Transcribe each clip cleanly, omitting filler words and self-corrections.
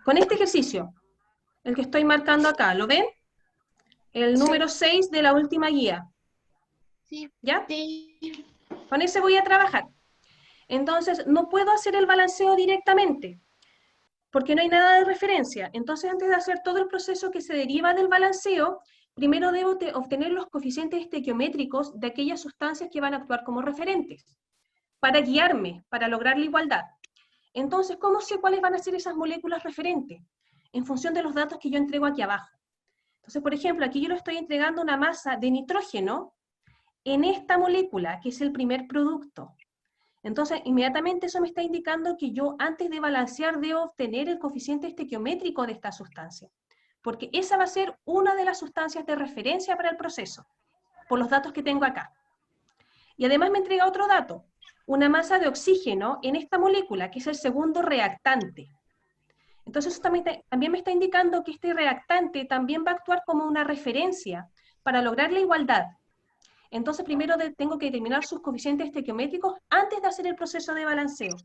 con este ejercicio, el que estoy marcando acá, ¿lo ven? El número 6 de la última guía. Sí. ¿Ya? Sí. Con ese voy a trabajar. Entonces, no puedo hacer el balanceo directamente, porque no hay nada de referencia. Entonces, antes de hacer todo el proceso que se deriva del balanceo, primero debo obtener los coeficientes estequiométricos de aquellas sustancias que van a actuar como referentes, para guiarme, para lograr la igualdad. Entonces, ¿cómo sé cuáles van a ser esas moléculas referentes? En función de los datos que yo entrego aquí abajo. Entonces, por ejemplo, aquí yo le estoy entregando una masa de nitrógeno en esta molécula, que es el primer producto. Entonces, inmediatamente eso me está indicando que yo, antes de balancear, debo obtener el coeficiente estequiométrico de esta sustancia, porque esa va a ser una de las sustancias de referencia para el proceso, por los datos que tengo acá. Y además me entrega otro dato, una masa de oxígeno en esta molécula, que es el segundo reactante. Entonces, eso también me está indicando que este reactante también va a actuar como una referencia para lograr la igualdad. Entonces, primero tengo que determinar sus coeficientes estequiométricos antes de hacer el proceso de balanceo.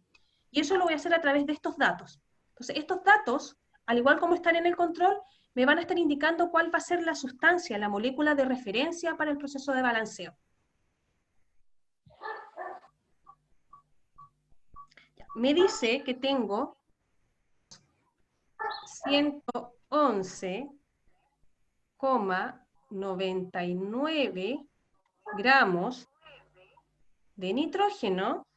Y eso lo voy a hacer a través de estos datos. Entonces, estos datos, al igual como están en el control, me van a estar indicando cuál va a ser la sustancia, la molécula de referencia para el proceso de balanceo. Me dice que tengo 111,99 gramos de nitrógeno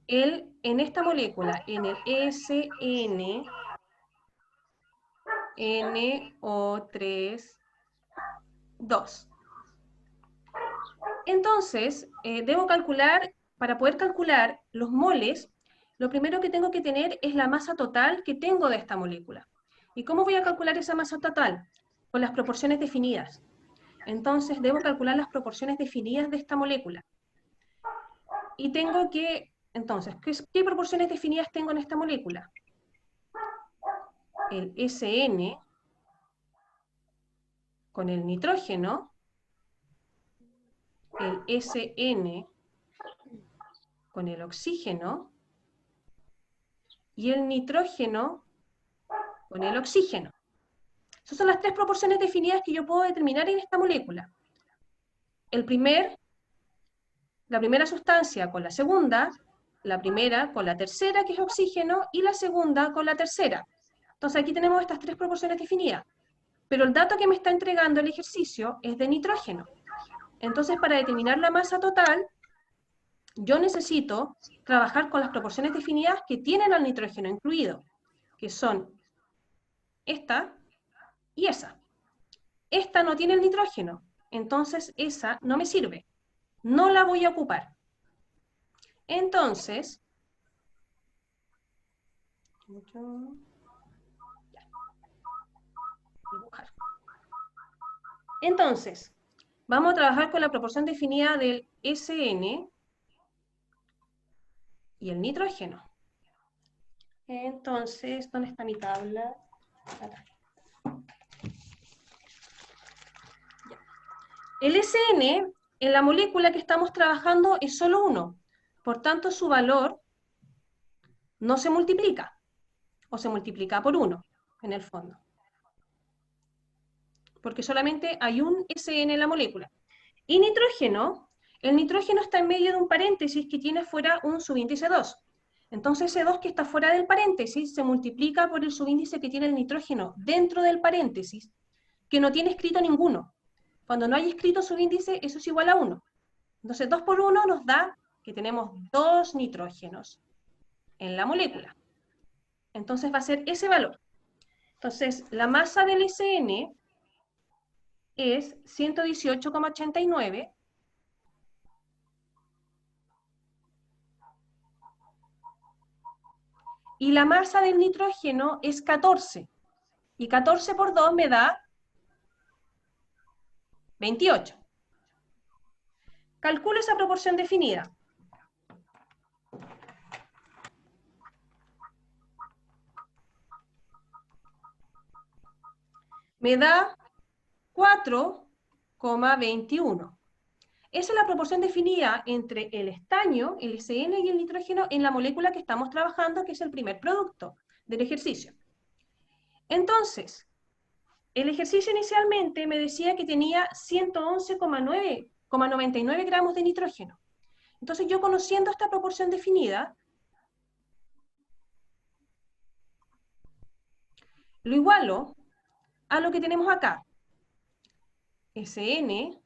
en esta molécula, en el SNNO3,2. Entonces, debo calcular, para poder calcular los moles, lo primero que tengo que tener es la masa total que tengo de esta molécula. ¿Y cómo voy a calcular esa masa total? Con las proporciones definidas. Entonces, debo calcular las proporciones definidas de esta molécula. Y tengo que, entonces, ¿qué proporciones definidas tengo en esta molécula? El SN con el nitrógeno, el SN con el oxígeno y el nitrógeno con el oxígeno. Esas son las tres proporciones definidas que yo puedo determinar en esta molécula. La primera sustancia con la segunda, la primera con la tercera, que es oxígeno, y la segunda con la tercera. Entonces aquí tenemos estas tres proporciones definidas. Pero el dato que me está entregando el ejercicio es de nitrógeno. Entonces, para determinar la masa total, yo necesito trabajar con las proporciones definidas que tienen al nitrógeno incluido, que son esta y esa. Esta no tiene el nitrógeno, entonces esa no me sirve. No la voy a ocupar. Entonces, vamos a trabajar con la proporción definida del SN y el nitrógeno. Entonces, ¿dónde está mi tabla? Acá. El SN en la molécula que estamos trabajando es solo 1, por tanto su valor no se multiplica, o se multiplica por 1 en el fondo, porque solamente hay un SN en la molécula. Y nitrógeno, el nitrógeno está en medio de un paréntesis que tiene fuera un subíndice 2. Entonces ese 2 que está fuera del paréntesis se multiplica por el subíndice que tiene el nitrógeno dentro del paréntesis, que no tiene escrito ninguno. Cuando no hay escrito subíndice, eso es igual a 1. Entonces 2 por 1 nos da que tenemos 2 nitrógenos en la molécula. Entonces va a ser ese valor. Entonces la masa del SN es 118,89 y la masa del nitrógeno es 14. Y 14 por 2 me da 28. Calculo esa proporción definida. Me da 4,21. Esa es la proporción definida entre el estaño, el SN y el nitrógeno en la molécula que estamos trabajando, que es el primer producto del ejercicio. Entonces, el ejercicio inicialmente me decía que tenía 111,99 gramos de nitrógeno. Entonces yo, conociendo esta proporción definida, lo igualo a lo que tenemos acá. SN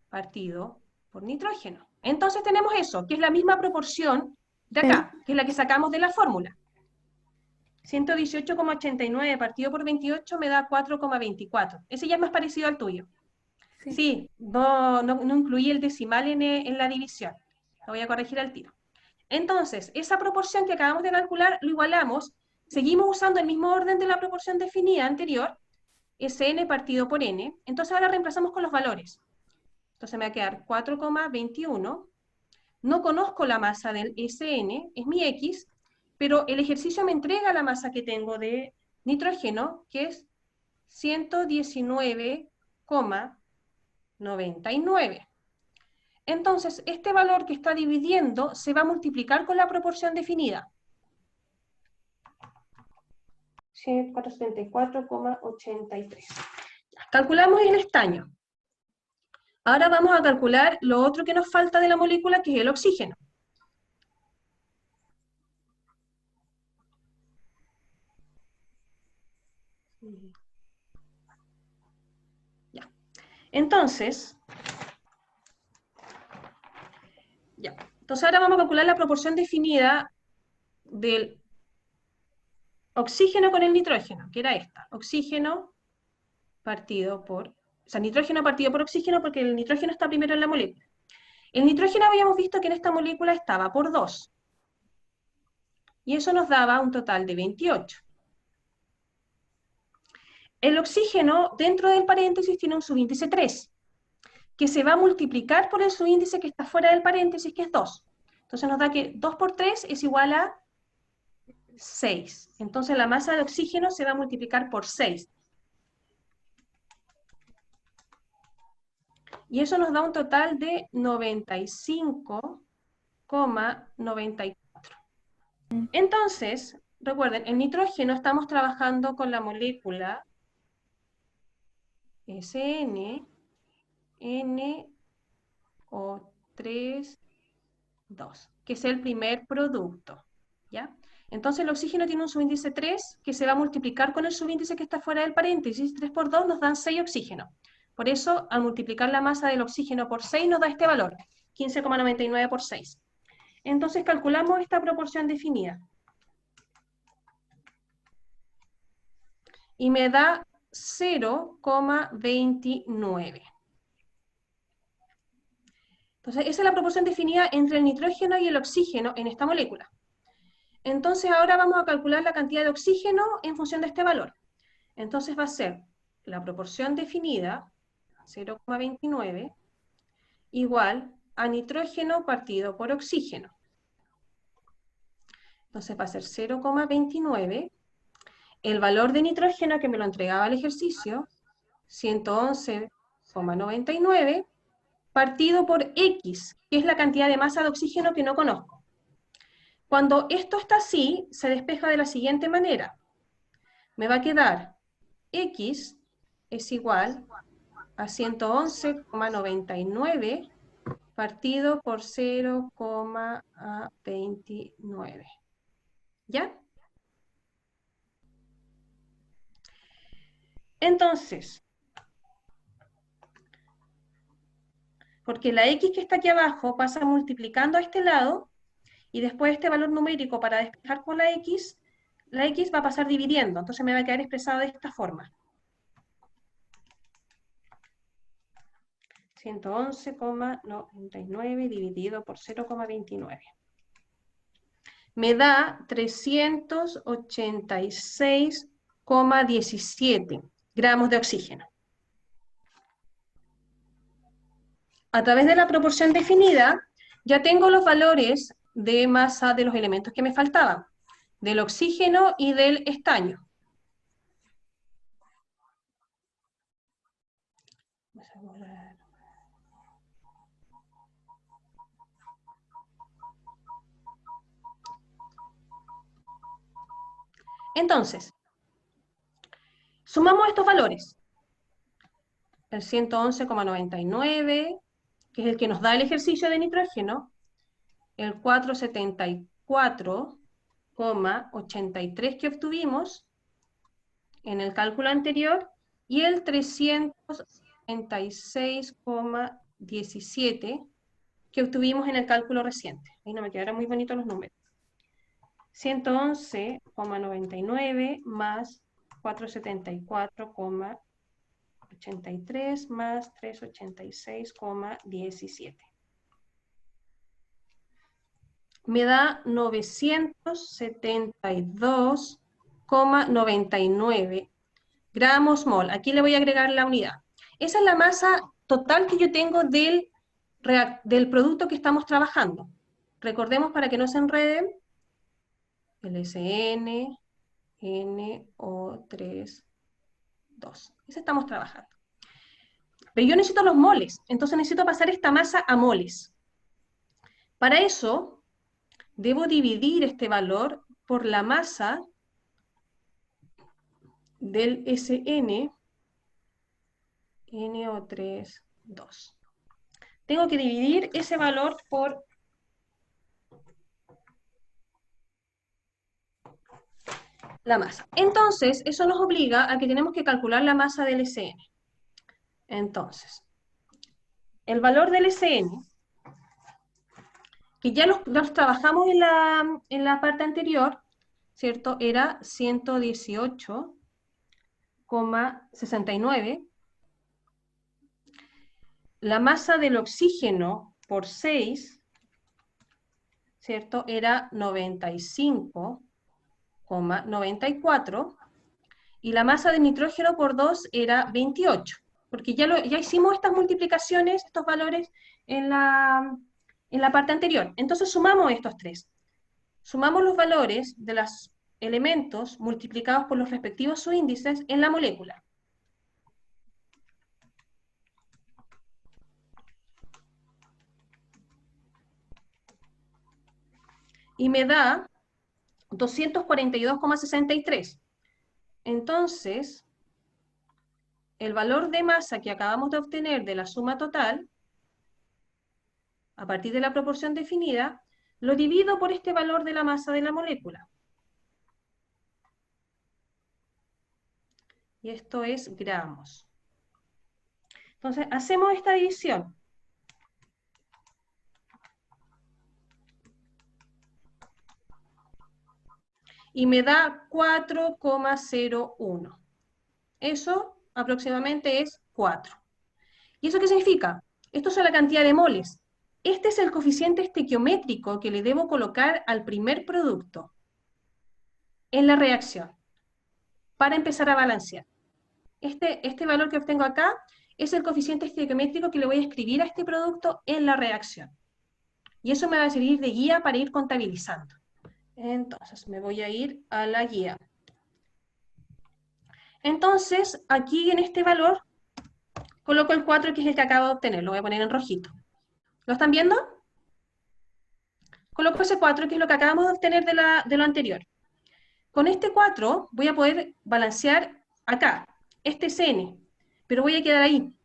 partido por nitrógeno. Entonces tenemos eso, que es la misma proporción de acá, que es la que sacamos de la fórmula. 118,89 partido por 28 me da 4,24. Ese ya es más parecido al tuyo. Sí, no incluí el decimal en la división. Lo voy a corregir al tiro. Entonces, esa proporción que acabamos de calcular, lo igualamos, seguimos usando el mismo orden de la proporción definida anterior, Sn partido por n, entonces ahora reemplazamos con los valores. Entonces me va a quedar 4,21, no conozco la masa del Sn, es mi X, pero el ejercicio me entrega la masa que tengo de nitrógeno, que es 119,99. Entonces, este valor que está dividiendo se va a multiplicar con la proporción definida. 474,83. Calculamos el estaño. Ahora vamos a calcular lo otro que nos falta de la molécula, que es el oxígeno. Ya. Entonces, ahora vamos a calcular la proporción definida del oxígeno con el nitrógeno, que era esta. Oxígeno partido por... O sea, nitrógeno partido por oxígeno, porque el nitrógeno está primero en la molécula. El nitrógeno habíamos visto que en esta molécula estaba por 2. Y eso nos daba un total de 28. El oxígeno, dentro del paréntesis, tiene un subíndice 3, que se va a multiplicar por el subíndice que está fuera del paréntesis, que es 2. Entonces nos da que 2 por 3 es igual a 6. Entonces la masa de oxígeno se va a multiplicar por 6. Y eso nos da un total de 95,94. Entonces, recuerden, el nitrógeno estamos trabajando con la molécula SNNO3,2, que es el primer producto, ¿ya? Entonces el oxígeno tiene un subíndice 3 que se va a multiplicar con el subíndice que está fuera del paréntesis. 3 por 2 nos dan 6 oxígenos. Por eso, al multiplicar la masa del oxígeno por 6 nos da este valor, 15,99 por 6. Entonces calculamos esta proporción definida. Y me da 0,29. Entonces, esa es la proporción definida entre el nitrógeno y el oxígeno en esta molécula. Entonces, ahora vamos a calcular la cantidad de oxígeno en función de este valor. Entonces, va a ser la proporción definida, 0,29, igual a nitrógeno partido por oxígeno. Entonces, va a ser 0,29. El valor de nitrógeno que me lo entregaba el ejercicio, 111,99, partido por X, que es la cantidad de masa de oxígeno que no conozco. Cuando esto está así, se despeja de la siguiente manera. Me va a quedar X es igual a 111,99 partido por 0,29. ¿Ya? Entonces, porque la X que está aquí abajo pasa multiplicando a este lado, y después este valor numérico para despejar con la X va a pasar dividiendo, entonces me va a quedar expresado de esta forma. 111,99 dividido por 0,29. Me da 386,17 gramos de oxígeno. A través de la proporción definida, ya tengo los valores de masa de los elementos que me faltaban, del oxígeno y del estaño. Vamos a borrar. Entonces, sumamos estos valores. El 111,99, que es el que nos da el ejercicio de nitrógeno, el 474,83 que obtuvimos en el cálculo anterior, y el 336,17 que obtuvimos en el cálculo reciente. Ahí no me quedaron muy bonitos los números. 111,99 más 474,83 más 386,17. Me da 972,99 gramos mol. Aquí le voy a agregar la unidad. Esa es la masa total que yo tengo del producto que estamos trabajando. Recordemos, para que no se enreden, LSN, NO3, 2. Ese estamos trabajando. Pero yo necesito los moles, entonces necesito pasar esta masa a moles. Para eso, debo dividir este valor por la masa del SN, NO3, 2. Tengo que dividir ese valor por la masa. Entonces, eso nos obliga a que tenemos que calcular la masa del SN. Entonces, el valor del SN, que ya los trabajamos en la parte anterior, ¿cierto? Era 118,69. La masa del oxígeno por 6, ¿cierto? Era 95,94. Y la masa de nitrógeno por 2 era 28. Porque ya hicimos estas multiplicaciones, estos valores en la parte anterior. Entonces sumamos estos tres. Sumamos los valores de los elementos multiplicados por los respectivos subíndices en la molécula. Y me da 242,63. Entonces, el valor de masa que acabamos de obtener de la suma total, a partir de la proporción definida, lo divido por este valor de la masa de la molécula. Y esto es gramos. Entonces, hacemos esta división. Y me da 4,01. Eso aproximadamente es 4. ¿Y eso qué significa? Esto es la cantidad de moles. Este es el coeficiente estequiométrico que le debo colocar al primer producto en la reacción para empezar a balancear. Este valor que obtengo acá es el coeficiente estequiométrico que le voy a escribir a este producto en la reacción. Y eso me va a servir de guía para ir contabilizando. Entonces, me voy a ir a la guía. Entonces, aquí en este valor, coloco el 4, que es el que acabo de obtener. Lo voy a poner en rojito. ¿Lo están viendo? Coloco ese 4, que es lo que acabamos de obtener de lo anterior. Con este 4 voy a poder balancear acá, este CN, pero voy a quedar ahí,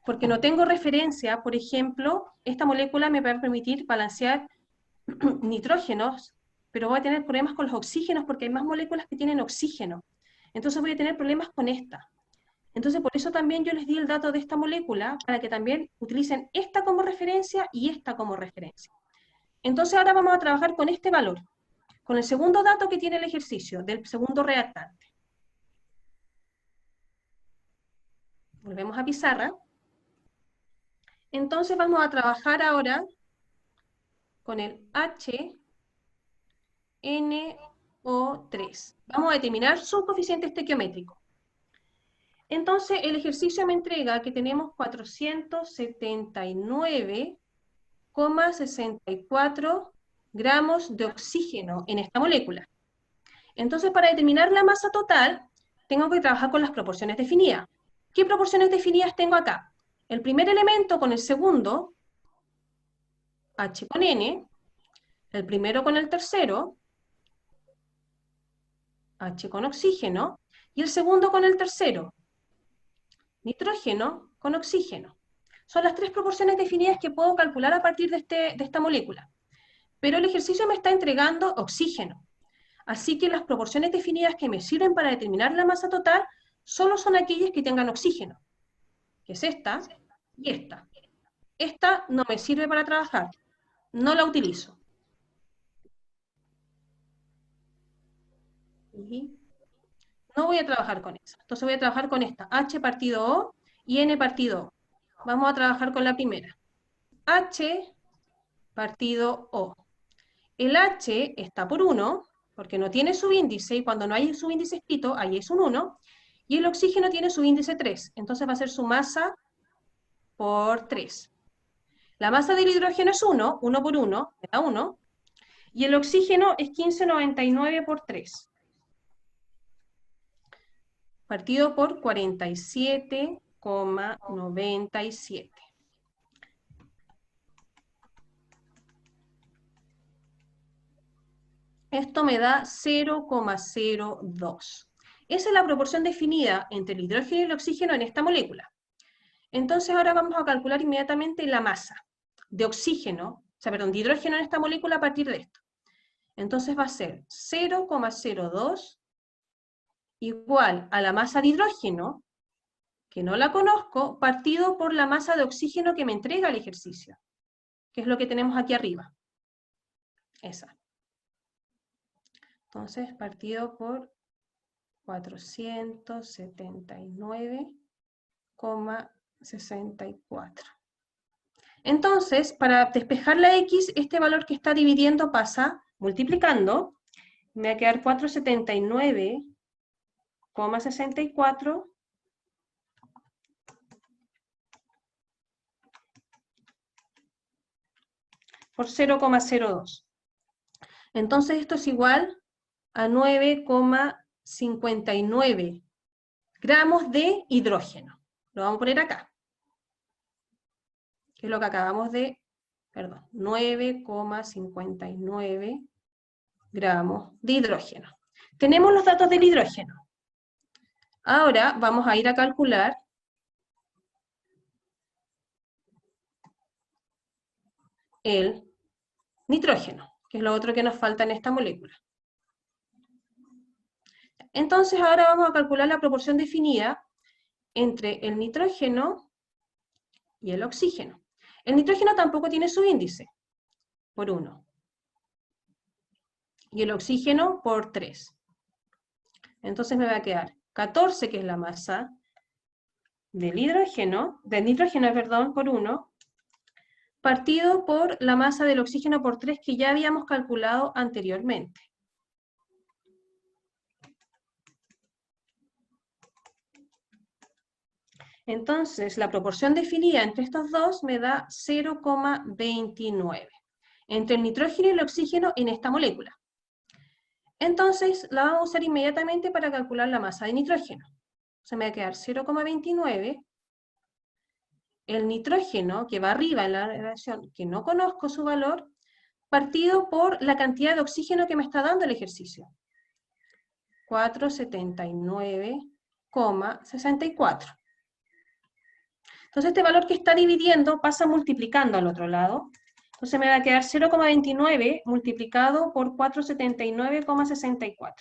porque no tengo referencia. Por ejemplo, esta molécula me va a permitir balancear nitrógenos, pero voy a tener problemas con los oxígenos porque hay más moléculas que tienen oxígeno. Entonces voy a tener problemas con esta. Entonces por eso también yo les di el dato de esta molécula, para que también utilicen esta como referencia y esta como referencia. Entonces ahora vamos a trabajar con este valor, con el segundo dato que tiene el ejercicio, del segundo reactante. Volvemos a pizarra. Entonces vamos a trabajar ahora con el HNO3. Vamos a determinar su coeficiente estequiométrico. Entonces el ejercicio me entrega que tenemos 479,64 gramos de oxígeno en esta molécula. Entonces, para determinar la masa total, tengo que trabajar con las proporciones definidas. ¿Qué proporciones definidas tengo acá? El primer elemento con el segundo, H con N, el primero con el tercero, H con oxígeno, y el segundo con el tercero, nitrógeno con oxígeno. Son las tres proporciones definidas que puedo calcular a partir de esta molécula. Pero el ejercicio me está entregando oxígeno. Así que las proporciones definidas que me sirven para determinar la masa total solo son aquellas que tengan oxígeno, que es esta y esta. Esta no me sirve para trabajar, no la utilizo. Y no voy a trabajar con esa. Entonces voy a trabajar con esta, H partido O y N partido O. Vamos a trabajar con la primera. H partido O. El H está por 1, porque no tiene subíndice, y cuando no hay subíndice escrito, ahí es un 1, y el oxígeno tiene subíndice 3, entonces va a ser su masa por 3. La masa del hidrógeno es 1, 1 por 1, me da 1, y el oxígeno es 1599 por 3, partido por 47,97. Esto me da 0,02. Esa es la proporción definida entre el hidrógeno y el oxígeno en esta molécula. Entonces ahora vamos a calcular inmediatamente la masa de oxígeno, de hidrógeno en esta molécula a partir de esto. Entonces va a ser 0,02 igual a la masa de hidrógeno, que no la conozco, partido por la masa de oxígeno que me entrega el ejercicio, que es lo que tenemos aquí arriba. Esa. Entonces, partido por 479,64. Entonces, para despejar la X, este valor que está dividiendo pasa multiplicando, me va a quedar 479,64 por 0,02. Entonces esto es igual a 9,59 gramos de hidrógeno. Lo vamos a poner acá, que es lo que acabamos de, 9,59 gramos de hidrógeno. Tenemos los datos del hidrógeno. Ahora vamos a ir a calcular el nitrógeno, que es lo otro que nos falta en esta molécula. Entonces ahora vamos a calcular la proporción definida entre el nitrógeno y el oxígeno. El nitrógeno tampoco tiene su índice, por 1. Y el oxígeno por 3. Entonces me va a quedar 14, que es la masa del nitrógeno, por 1, partido por la masa del oxígeno por 3 que ya habíamos calculado anteriormente. Entonces, la proporción definida entre estos dos me da 0,29 entre el nitrógeno y el oxígeno en esta molécula. Entonces, la vamos a usar inmediatamente para calcular la masa de nitrógeno. Se me va a quedar 0,29. El nitrógeno, que va arriba en la relación, que no conozco su valor, partido por la cantidad de oxígeno que me está dando el ejercicio. 479,64. Entonces este valor que está dividiendo pasa multiplicando al otro lado. Entonces me va a quedar 0,29 multiplicado por 479,64.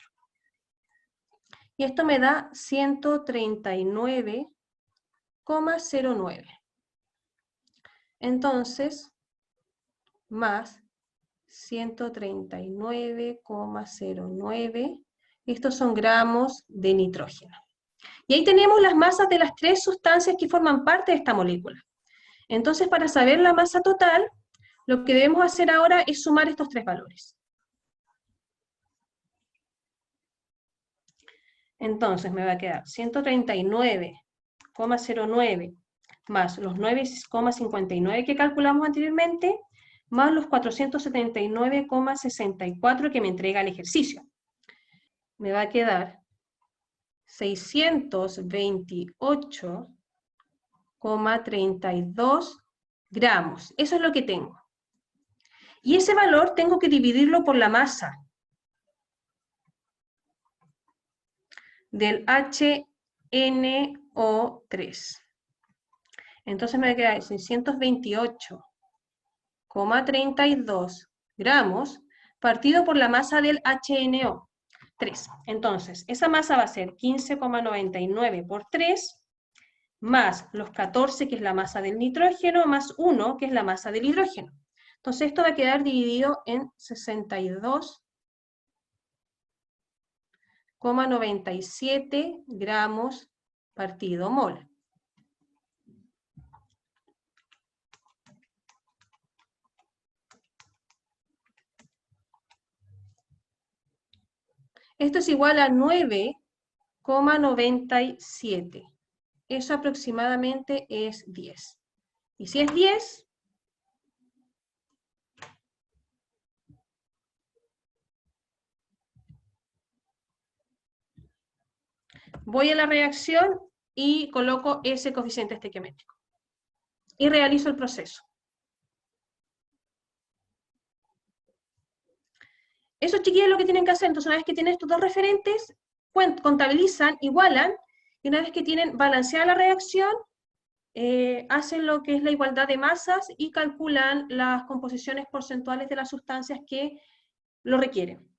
Y esto me da 139,09. Entonces, más 139,09, estos son gramos de nitrógeno. Y ahí tenemos las masas de las tres sustancias que forman parte de esta molécula. Entonces, para saber la masa total, lo que debemos hacer ahora es sumar estos tres valores. Entonces me va a quedar 139,09 más los 9,59 que calculamos anteriormente, más los 479,64 que me entrega el ejercicio. Me va a quedar 628,32 gramos. Eso es lo que tengo. Y ese valor tengo que dividirlo por la masa. del HNO3. Entonces me queda 628,32 gramos partido por la masa del HNO3. Entonces, esa masa va a ser 15,99 por 3, más los 14, que es la masa del nitrógeno, más 1, que es la masa del hidrógeno. Entonces esto va a quedar dividido en 62,97 gramos partido mol. Esto es igual a 9,97. Eso aproximadamente es 10. Y si es 10, voy a la reacción y coloco ese coeficiente estequiométrico. Y realizo el proceso. Eso, chiquillos, es lo que tienen que hacer. Entonces, una vez que tienen estos dos referentes, contabilizan, igualan, y una vez que tienen balanceada la reacción, hacen lo que es la igualdad de masas y calculan las composiciones porcentuales de las sustancias que lo requieren.